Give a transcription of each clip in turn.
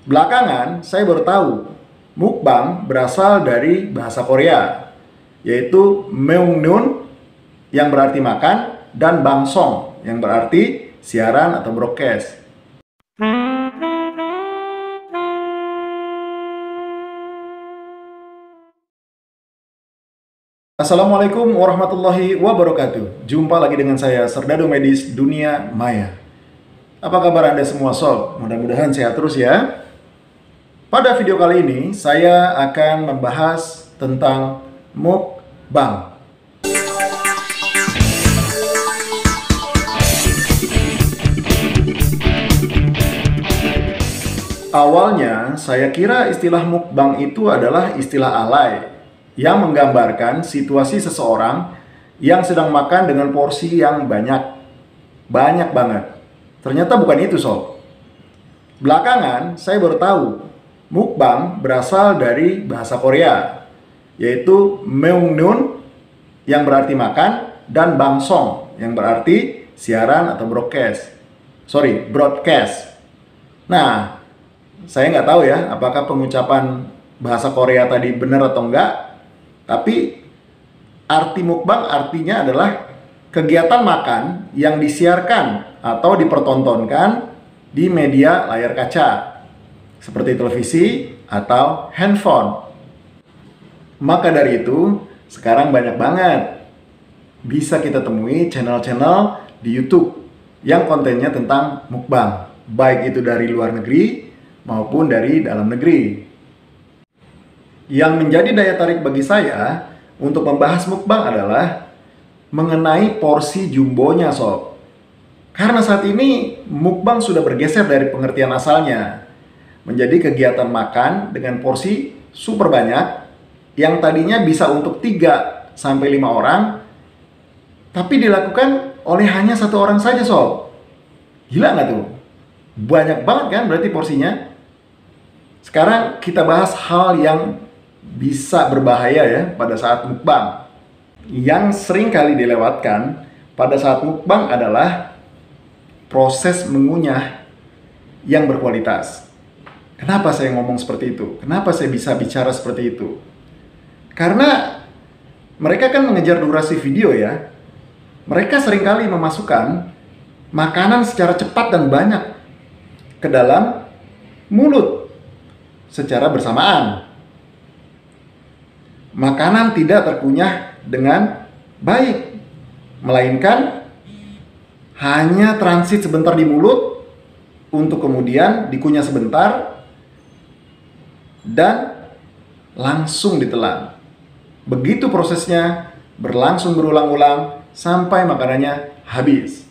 Belakangan saya baru tahu mukbang berasal dari bahasa Korea, yaitu meungneun yang berarti makan dan bangsong yang berarti siaran atau broadcast. Assalamualaikum warahmatullahi wabarakatuh. Jumpa lagi dengan saya, Serdadu Medis Dunia Maya. Apa kabar Anda semua sob? Mudah-mudahan sehat terus ya. Pada video kali ini, saya akan membahas tentang mukbang. Awalnya, saya kira istilah mukbang itu adalah istilah alay yang menggambarkan situasi seseorang yang sedang makan dengan porsi yang banyak banget. Ternyata bukan itu sob. Belakangan saya baru tahu mukbang berasal dari bahasa Korea, yaitu meungneun yang berarti makan dan bangsong yang berarti siaran atau broadcast. Nah, saya nggak tahu ya apakah pengucapan bahasa Korea tadi benar atau enggak. Tapi arti mukbang artinya adalah kegiatan makan yang disiarkan atau dipertontonkan di media layar kaca seperti televisi atau handphone. Maka dari itu, sekarang banyak banget bisa kita temui channel-channel di YouTube yang kontennya tentang mukbang, baik itu dari luar negeri maupun dari dalam negeri. Yang menjadi daya tarik bagi saya untuk membahas mukbang adalah mengenai porsi jumbonya sob. Karena saat ini mukbang sudah bergeser dari pengertian asalnya menjadi kegiatan makan dengan porsi super banyak yang tadinya bisa untuk 3 sampai 5 orang, tapi dilakukan oleh hanya 1 orang saja sob. Gila nggak tuh? Banyak banget kan berarti porsinya. Sekarang kita bahas hal yang bisa berbahaya ya pada saat mukbang. Yang sering kali dilewatkan pada saat mukbang adalah proses mengunyah yang berkualitas. Kenapa saya ngomong seperti itu? Kenapa saya bisa bicara seperti itu? Karena mereka kan mengejar durasi video ya. Mereka seringkali memasukkan makanan secara cepat dan banyak ke dalam mulut secara bersamaan. Makanan tidak terkunyah dengan baik, melainkan hanya transit sebentar di mulut untuk kemudian dikunyah sebentar dan langsung ditelan. Begitu prosesnya berlangsung berulang-ulang sampai makanannya habis.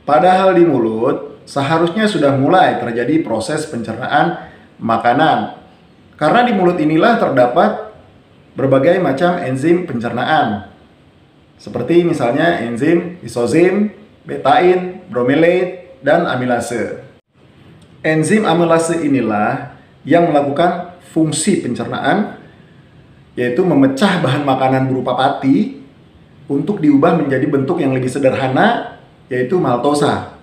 Padahal di mulut seharusnya sudah mulai terjadi proses pencernaan makanan. Karena di mulut inilah terdapat berbagai macam enzim pencernaan, seperti misalnya enzim lisozim, betain, bromelase, dan amilase. Enzim amilase inilah yang melakukan fungsi pencernaan, yaitu memecah bahan makanan berupa pati untuk diubah menjadi bentuk yang lebih sederhana, yaitu maltosa.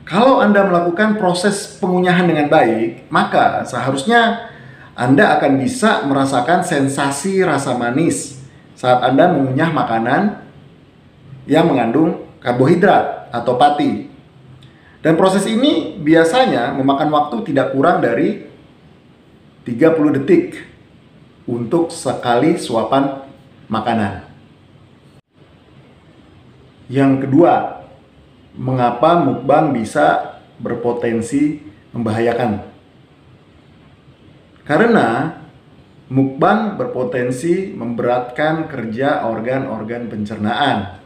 Kalau Anda melakukan proses pengunyahan dengan baik, maka seharusnya Anda akan bisa merasakan sensasi rasa manis saat Anda mengunyah makanan yang mengandung karbohidrat atau pati. Dan proses ini biasanya memakan waktu tidak kurang dari 30 detik untuk sekali suapan makanan. Yang kedua, mengapa mukbang bisa berpotensi membahayakan? Karena mukbang berpotensi memberatkan kerja organ-organ pencernaan.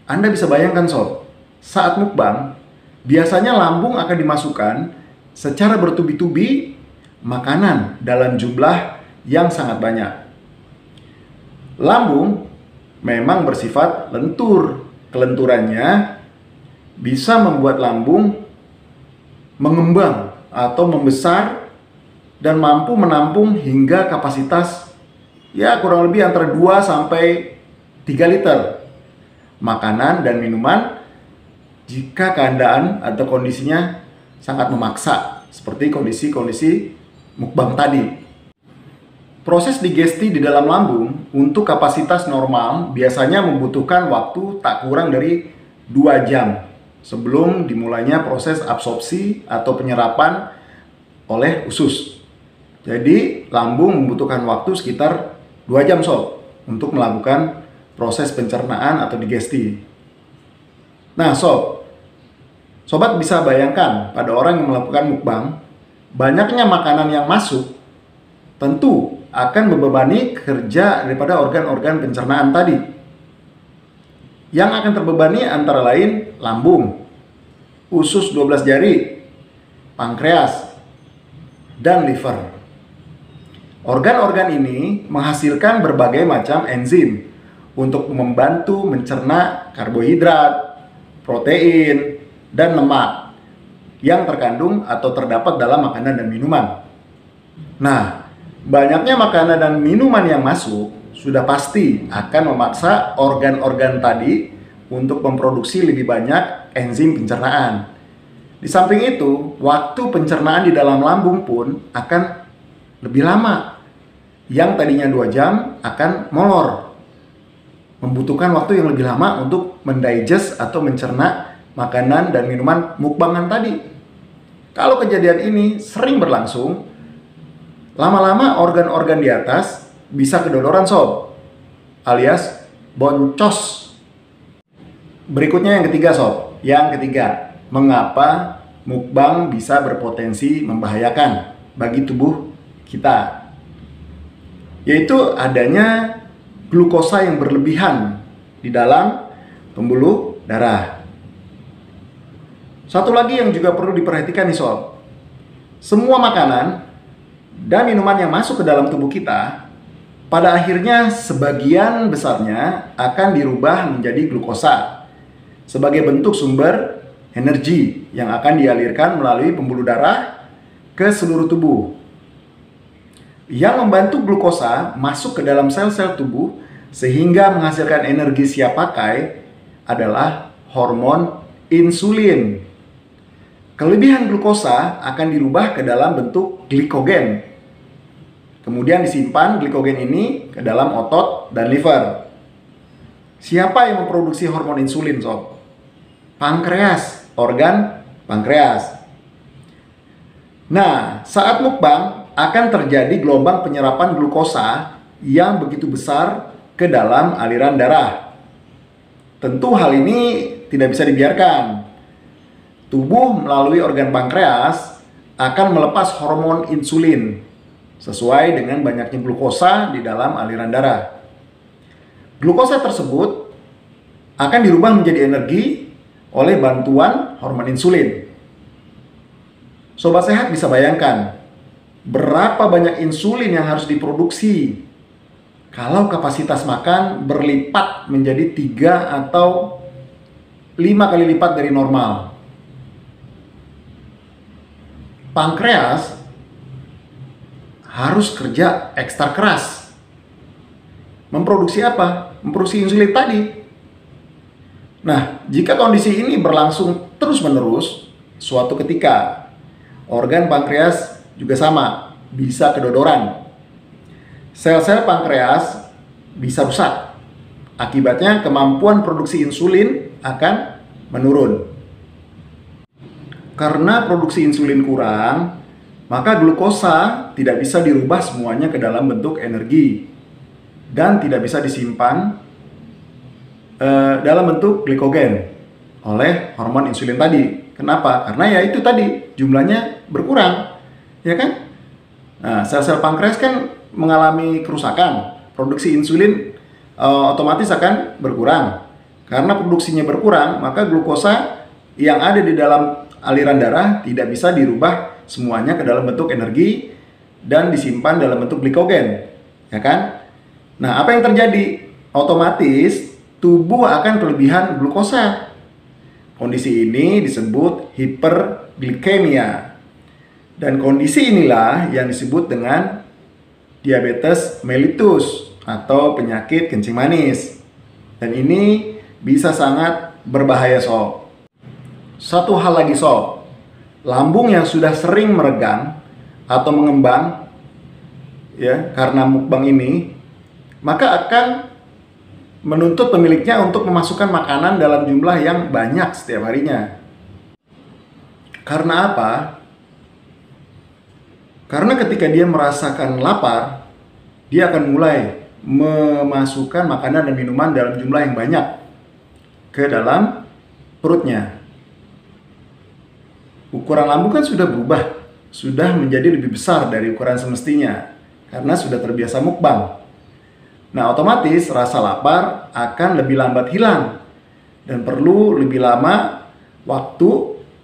Anda bisa bayangkan sob, saat mukbang, biasanya lambung akan dimasukkan secara bertubi-tubi makanan dalam jumlah yang sangat banyak. Lambung memang bersifat lentur. Kelenturannya bisa membuat lambung mengembang atau membesar dan mampu menampung hingga kapasitas ya kurang lebih antara 2 sampai 3 liter makanan dan minuman jika keadaan atau kondisinya sangat memaksa seperti kondisi-kondisi mukbang tadi. Proses digesti di dalam lambung untuk kapasitas normal biasanya membutuhkan waktu tak kurang dari 2 jam sebelum dimulainya proses absorpsi atau penyerapan oleh usus. Jadi lambung membutuhkan waktu sekitar 2 jam sob untuk melakukan proses pencernaan atau digesti. Nah sobat bisa bayangkan pada orang yang melakukan mukbang, banyaknya makanan yang masuk tentu akan membebani kerja daripada organ-organ pencernaan tadi. Yang akan terbebani antara lain lambung, usus 12 jari, pankreas, dan liver. Organ-organ ini menghasilkan berbagai macam enzim untuk membantu mencerna karbohidrat, protein, dan lemak yang terkandung atau terdapat dalam makanan dan minuman. Nah, banyaknya makanan dan minuman yang masuk sudah pasti akan memaksa organ-organ tadi untuk memproduksi lebih banyak enzim pencernaan. Di samping itu, waktu pencernaan di dalam lambung pun akan lebih lama. Yang tadinya 2 jam akan molor. Membutuhkan waktu yang lebih lama untuk mendigest atau mencerna makanan dan minuman mukbangan tadi. Kalau kejadian ini sering berlangsung, lama-lama organ-organ di atas bisa kedodoran sob, alias boncos. Berikutnya yang ketiga sob. Yang ketiga, mengapa mukbang bisa berpotensi membahayakan bagi tubuh kita? Yaitu adanya glukosa yang berlebihan di dalam pembuluh darah. Satu lagi yang juga perlu diperhatikan nih sob. Semua makanan dan minuman yang masuk ke dalam tubuh kita, pada akhirnya sebagian besarnya akan dirubah menjadi glukosa sebagai bentuk sumber energi yang akan dialirkan melalui pembuluh darah ke seluruh tubuh. Yang membantu glukosa masuk ke dalam sel-sel tubuh sehingga menghasilkan energi siap pakai adalah hormon insulin. Kelebihan glukosa akan dirubah ke dalam bentuk glikogen. Kemudian disimpan glikogen ini ke dalam otot dan liver. Siapa yang memproduksi hormon insulin sob? Pankreas, organ pankreas. Nah, saat mukbang akan terjadi gelombang penyerapan glukosa yang begitu besar ke dalam aliran darah. Tentu hal ini tidak bisa dibiarkan. Tubuh melalui organ pankreas akan melepas hormon insulin sesuai dengan banyaknya glukosa di dalam aliran darah. Glukosa tersebut akan dirubah menjadi energi oleh bantuan hormon insulin. Sobat sehat bisa bayangkan berapa banyak insulin yang harus diproduksi kalau kapasitas makan berlipat menjadi 3 atau 5 kali lipat dari normal. Pankreas harus kerja ekstra keras. Memproduksi apa? Memproduksi insulin tadi. Nah, jika kondisi ini berlangsung terus-menerus, suatu ketika organ pankreas juga sama, bisa kedodoran. Sel-sel pankreas bisa rusak. Akibatnya kemampuan produksi insulin akan menurun. Karena produksi insulin kurang, maka glukosa tidak bisa dirubah semuanya ke dalam bentuk energi dan tidak bisa disimpan dalam bentuk glikogen oleh hormon insulin tadi. Kenapa? Karena ya itu tadi, jumlahnya berkurang, ya kan? Nah, sel-sel pankreas kan mengalami kerusakan, produksi insulin otomatis akan berkurang. Karena produksinya berkurang, maka glukosa yang ada di dalam aliran darah tidak bisa dirubah semuanya ke dalam bentuk energi dan disimpan dalam bentuk glikogen, ya kan? Nah, apa yang terjadi? Otomatis tubuh akan kelebihan glukosa. Kondisi ini disebut hiperglikemia. Dan kondisi inilah yang disebut dengan diabetes mellitus atau penyakit kencing manis. Dan ini bisa sangat berbahaya sob. Satu hal lagi sob, lambung yang sudah sering meregang atau mengembang ya karena mukbang ini, maka akan menuntut pemiliknya untuk memasukkan makanan dalam jumlah yang banyak setiap harinya. Karena apa? Karena ketika dia merasakan lapar, dia akan mulai memasukkan makanan dan minuman dalam jumlah yang banyak ke dalam perutnya. Ukuran lambung kan sudah berubah, sudah menjadi lebih besar dari ukuran semestinya karena sudah terbiasa mukbang. Nah, otomatis rasa lapar akan lebih lambat hilang dan perlu lebih lama waktu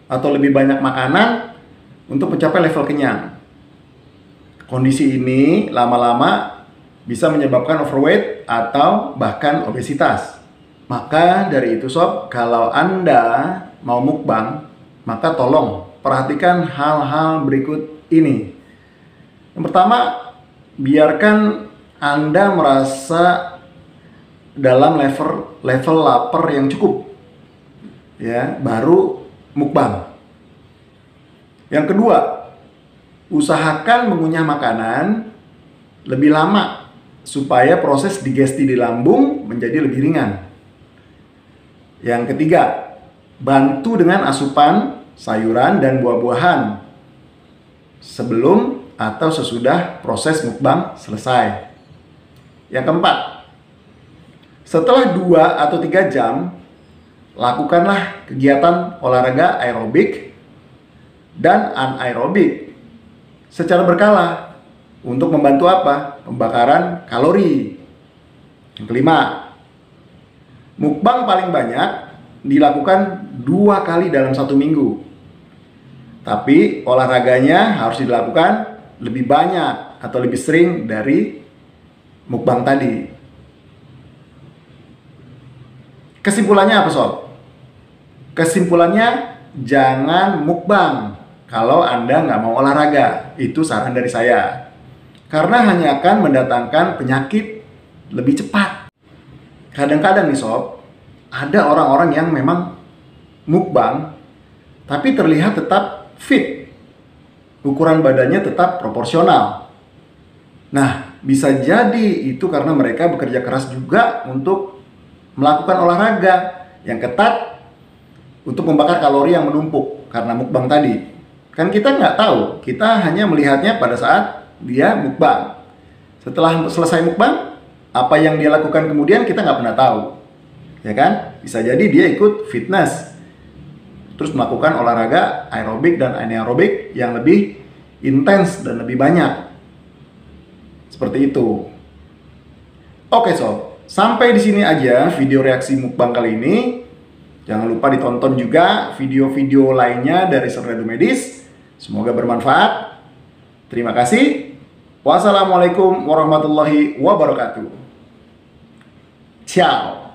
atau lebih banyak makanan untuk mencapai level kenyang. Kondisi ini lama-lama bisa menyebabkan overweight atau bahkan obesitas. Maka dari itu sob, kalau Anda mau mukbang, maka tolong perhatikan hal-hal berikut ini. Yang pertama, biarkan Anda merasa dalam level lapar yang cukup, ya, baru mukbang. Yang kedua, usahakan mengunyah makanan lebih lama supaya proses digesti di lambung menjadi lebih ringan. Yang ketiga, bantu dengan asupan sayuran dan buah-buahan sebelum atau sesudah proses mukbang selesai. Yang keempat, setelah 2 atau 3 jam, lakukanlah kegiatan olahraga aerobik dan anaerobik secara berkala untuk membantu apa? Pembakaran kalori. Yang kelima, mukbang paling banyak dilakukan 2 kali dalam 1 minggu. Tapi olahraganya harus dilakukan lebih banyak atau lebih sering dari mukbang tadi. Kesimpulannya apa sob? Kesimpulannya jangan mukbang kalau Anda nggak mau olahraga. Itu saran dari saya. Karena hanya akan mendatangkan penyakit lebih cepat. Kadang-kadang nih sob, ada orang-orang yang memang mukbang tapi terlihat tetap fit. Ukuran badannya tetap proporsional. Nah, bisa jadi itu karena mereka bekerja keras juga untuk melakukan olahraga yang ketat untuk membakar kalori yang menumpuk karena mukbang tadi. Kan kita nggak tahu, kita hanya melihatnya pada saat dia mukbang. Setelah selesai mukbang, apa yang dia lakukan kemudian kita nggak pernah tahu. Ya kan? Bisa jadi dia ikut fitness, terus melakukan olahraga aerobik dan anaerobik yang lebih intens dan lebih banyak. Seperti itu. Oke sob, sampai di sini aja video reaksi mukbang kali ini. Jangan lupa ditonton juga video-video lainnya dari Serledu Medis. Semoga bermanfaat. Terima kasih. Wassalamualaikum warahmatullahi wabarakatuh. Ciao.